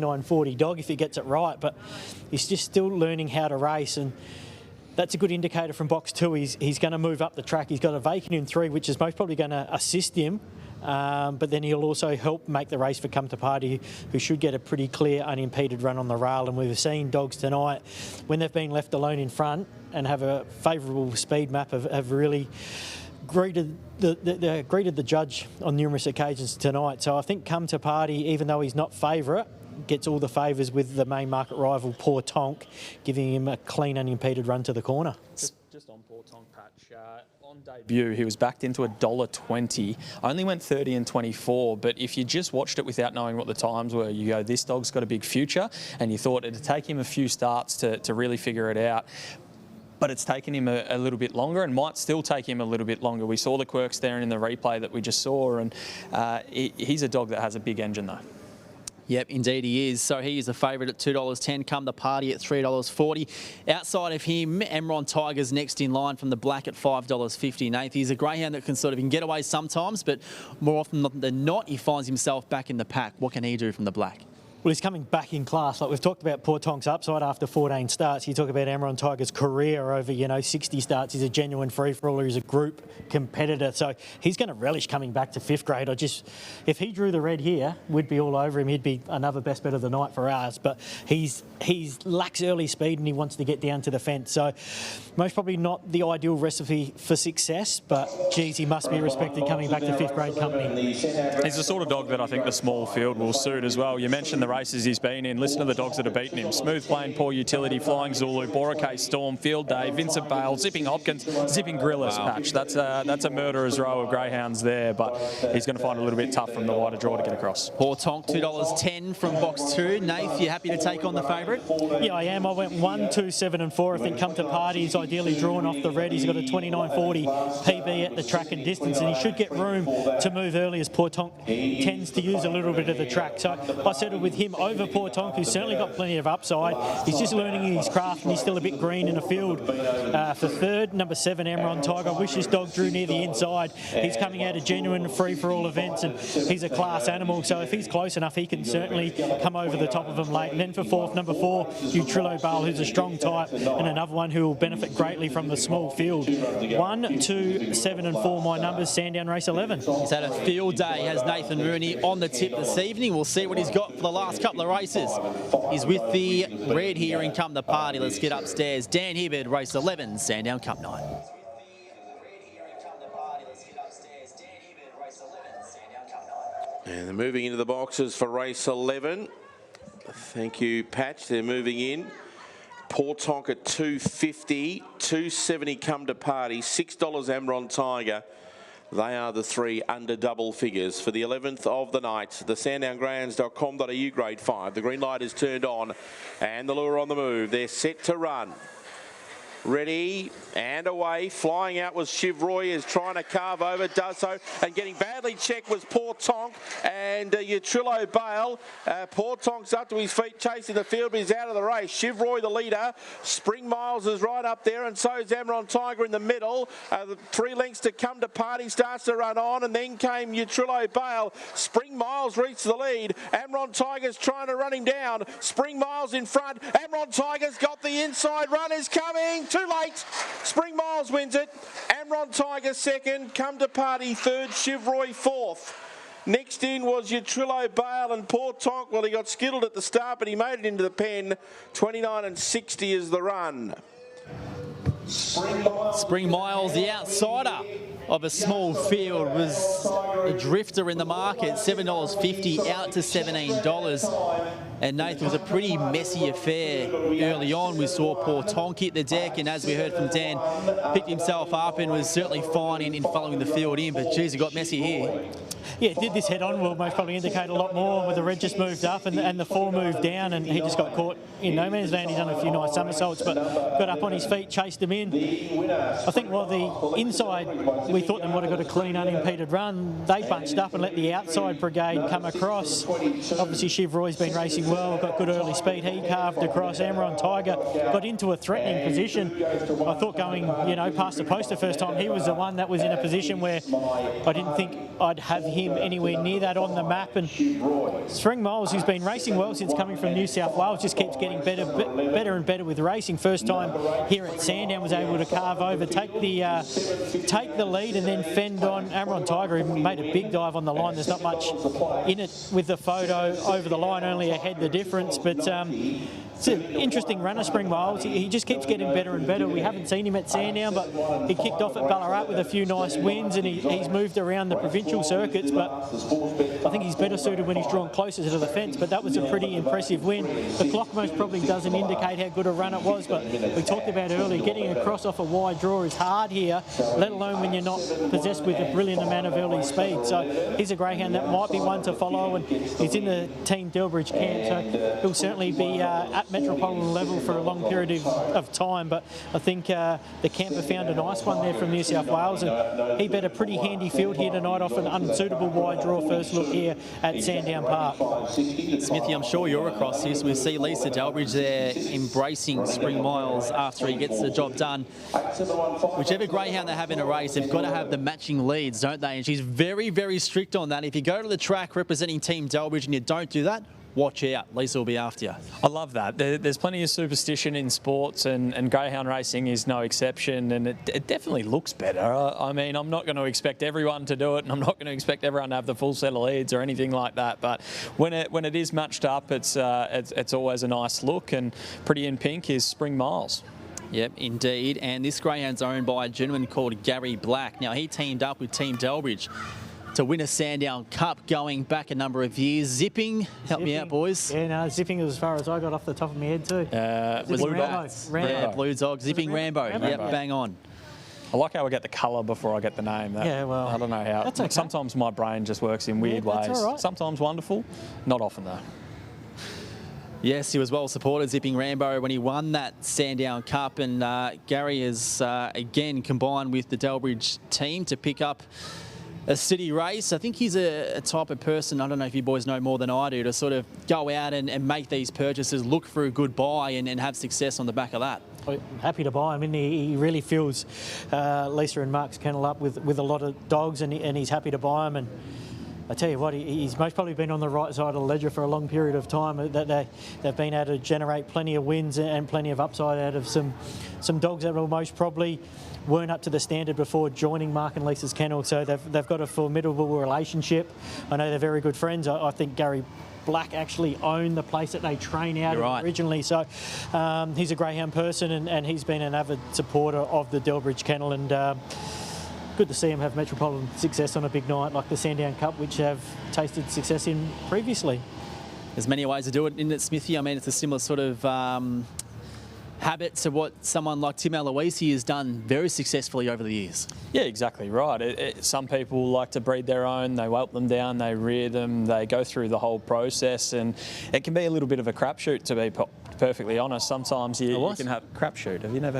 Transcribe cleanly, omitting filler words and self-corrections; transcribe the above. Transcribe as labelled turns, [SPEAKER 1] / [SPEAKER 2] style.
[SPEAKER 1] 940 dog if he gets it right, but he's just still learning how to race, and that's a good indicator from box 2. He's going to move up the track. He's got a vacant in 3, which is most probably going to assist him, but then he'll also help make the race for Come to Party, who should get a pretty clear, unimpeded run on the rail. And we've seen dogs tonight, when they've been left alone in front and have a favourable speed map, have really greeted the judge on numerous occasions tonight. So I think Come to Party, even though he's not favourite, gets all the favours with the main market rival, Poor Tonk, giving him a clean, unimpeded run to the corner.
[SPEAKER 2] Just on Poor Tonk, Patch, on debut he was backed into $1.20, only went 30 and 24, but if you just watched it without knowing what the times were, you go, this dog's got a big future, and you thought it'd take him a few starts to really figure it out. But it's taken him a little bit longer, and might still take him a little bit longer. We saw the quirks there in the replay that we just saw, and he's a dog that has a big engine though.
[SPEAKER 3] Yep, indeed he is. So he is a favourite at $2.10. Come to Party at $3.40. Outside of him, Emron Tiger's next in line from the black at $5.50. Nath, he's a greyhound that can get away sometimes, but more often than not, he finds himself back in the pack. What can he do from the black?
[SPEAKER 1] Well, he's coming back in class. Like we've talked about Poor Tonk's upside after 14 starts. You talk about Emron Tiger's career over, 60 starts. He's a genuine free-for-aller. He's a group competitor. So he's going to relish coming back to 5th grade. If he drew the red here, we'd be all over him. He'd be another best bet of the night for ours. But he's lacks early speed and he wants to get down to the fence. So most probably not the ideal recipe for success, but geez, he must be respected coming back to 5th grade company.
[SPEAKER 2] He's the sort of dog that I think the small field will suit as well. You mentioned the races he's been in. Listen to the dogs that have beaten him. Smooth Plane, Poor Utility, Flying Zulu, Boracay Storm, Field Day, Vincent Bale, Zipping Hopkins, Zipping Grillis. Patch. That's a murderer's row of greyhounds there, but he's going to find it a little bit tough from the wider draw to get across. Poor Tonk, $2.10 from box 2. Nath, you happy to take on the favourite?
[SPEAKER 1] Yeah, I am. I went 1, 2, 7 and 4. I think Come to Party is ideally drawn off the red. He's got a 29.40 PB at the track and distance, and he should get room to move early, as Poor Tonk tends to use a little bit of the track. So I settled with him over Poor Tonk, who's certainly got plenty of upside. He's just learning his craft and he's still a bit green in the field. For 3rd, number 7, Emron Tiger. I wish this dog drew near the inside. He's coming out of genuine free-for-all events and he's a class animal, so if he's close enough, he can certainly come over the top of him late. And then for 4th, number 4, Utrillo Bale, who's a strong type and another one who will benefit greatly from the small field. 1, 2, 7 and 4, my numbers. Sandown race 11.
[SPEAKER 3] He's had a field day, has Nathan Rooney on the tip this evening. We'll see what he's got for the last couple of races. He's with the red here in Come the Party. Let's get upstairs. Dan Hibbard, race 11, Sandown Cup night.
[SPEAKER 4] And they're moving into the boxes for race 11. Thank you, Patch. They're moving in. Poor Tonk at $2.50, $2.70 Come to Party, $6 Emron Tiger. They are the 3 under double figures for the 11th of the night. The sandowngreyhounds.com.au grade 5. The green light is turned on and the lure on the move. They're set to run. Ready and away. Flying out was Chivroy, is trying to carve over, does so, and getting badly checked was Poor Tonk and Utrillo Bale. Poor Tonk's up to his feet, chasing the field, but he's out of the race. Chivroy the leader. Spring Miles is right up there, and so is Emron Tiger in the middle. The 3 lengths to Come to Party starts to run on, and then came Utrillo Bale. Spring Miles reached the lead. Emron Tiger's trying to run him down. Spring Miles in front. Emron Tiger's got the inside run, is coming. Too late. Spring Miles wins it. Emron Tiger 2nd. Come to Party 3rd. Chivroy 4th. Next in was Utrillo Bale and Poor Tonk. Well, he got skittled at the start, but he made it into the pen. 29 and 60 is the run.
[SPEAKER 3] Spring Miles, the outsider of a small field, was a drifter in the market, $7.50 out to $17. And Nathan, was a pretty messy affair early on. We saw Poor Tonk hit the deck, and as we heard from Dan, picked himself up and was certainly fine in following the field in, but geez, it got messy here.
[SPEAKER 1] Yeah, did this head on will most probably indicate a lot more, where the red just moved up and the 4 moved down, and he just got caught in no man's land. He's done a few nice somersaults, but got up on his feet, chased him in. I think while the inside, we thought they might have got a clean, unimpeded run, they bunched up and let the outside brigade come across. Obviously, Chivroy's been racing well, got good early speed. He carved across. Emron Tiger got into a threatening position. I thought going, past the post the first time, he was the one that was in a position where I didn't think I'd have him him anywhere near that on the map. And Spring Miles, who's been racing well since coming from New South Wales, just keeps getting better and better with racing. First time here at Sandown was able to carve over, take the lead, and then fend on Amron Tiger, who made a big dive on the line. There's not much in it with the photo over the line, only a head the difference. But it's an interesting runner, Spring Miles. He just keeps getting better and better. We haven't seen him at Sandown, but he kicked off at Ballarat with a few nice wins, and he's moved around the provincial circuits. But I think he's better suited when he's drawn closer to the fence. But that was a pretty impressive win. The clock most probably doesn't indicate how good a run it was, but we talked about earlier, getting across off a wide draw is hard here, let alone when you're not possessed with a brilliant amount of early speed. So he's a greyhound that might be one to follow, and he's in the Team Delbridge camp, so he'll certainly be at metropolitan level for a long period of time. But I think the camper found a nice one there from New South Wales, and he bet a pretty handy field here tonight off an unsuitable wide draw first look here at Sandown Park.
[SPEAKER 3] Smithy, I'm sure you're across this. We see Lisa Delbridge there embracing Spring Miles after he gets the job done. Whichever greyhound they have in a race, they've got to have the matching leads, don't they? And she's very, very strict on that. If you go to the track representing Team Delbridge and you don't do that, watch out. Lisa will be after you.
[SPEAKER 2] I love that. There's plenty of superstition in sports, and greyhound racing is no exception, and it definitely looks better. I mean, I'm not going to expect everyone to do it, and I'm not going to expect everyone to have the full set of leads or anything like that, but when it is matched up, it's always a nice look, and pretty in pink is Spring Miles.
[SPEAKER 3] Yep, indeed. And this greyhound's owned by a gentleman called Gary Black. Now, he teamed up with Team Delbridge to win a Sandown Cup going back a number of years. Zipping, help me out, boys.
[SPEAKER 1] Yeah, no, Zipping was as far as I got off the top of my head too.
[SPEAKER 3] Blue
[SPEAKER 1] Rambo.
[SPEAKER 3] Yeah, Blue Dog. Zipping Rambo.
[SPEAKER 1] Rambo?
[SPEAKER 3] Yep, bang on.
[SPEAKER 2] I like how I get the colour before I get the name.
[SPEAKER 1] Yeah, well,
[SPEAKER 2] I don't know how.
[SPEAKER 1] that's okay.
[SPEAKER 2] Sometimes my brain just works in weird
[SPEAKER 1] that's
[SPEAKER 2] ways.
[SPEAKER 1] all right.
[SPEAKER 2] Sometimes wonderful, not often though.
[SPEAKER 3] Yes, he was well supported, Zipping Rambo, when he won that Sandown Cup. And Gary has, again, combined with the Delbridge team to pick up a city race. I think he's a type of person, I don't know if you boys know more than I do, to sort of go out and make these purchases, look for a good buy and have success on the back of that.
[SPEAKER 1] I'm happy to buy him. I mean, he really fills Lisa and Mark's kennel up with a lot of dogs, and he's happy to buy them. And I tell you what, he's most probably been on the right side of the ledger for a long period of time. That they've been able to generate plenty of wins and plenty of upside out of some dogs that will most probably weren't up to the standard before joining Mark and Lisa's kennel. So they've got a formidable relationship. I know they're very good friends. I think Gary Black actually owned the place that they train out of originally. So he's a greyhound person, and he's been an avid supporter of the Delbridge kennel, and good to see him have metropolitan success on a big night like the Sandown Cup, which have tasted success in previously.
[SPEAKER 3] There's many ways to do it, isn't it, Smithy? I mean, it's a similar sort of habit to what someone like Tim Aloisi has done very successfully over the years.
[SPEAKER 2] Yeah, exactly right. Some people like to breed their own, they whelp them down, they rear them, they go through the whole process, and it can be a little bit of a crapshoot, to be perfectly honest. Sometimes you can have crapshoot. Have you never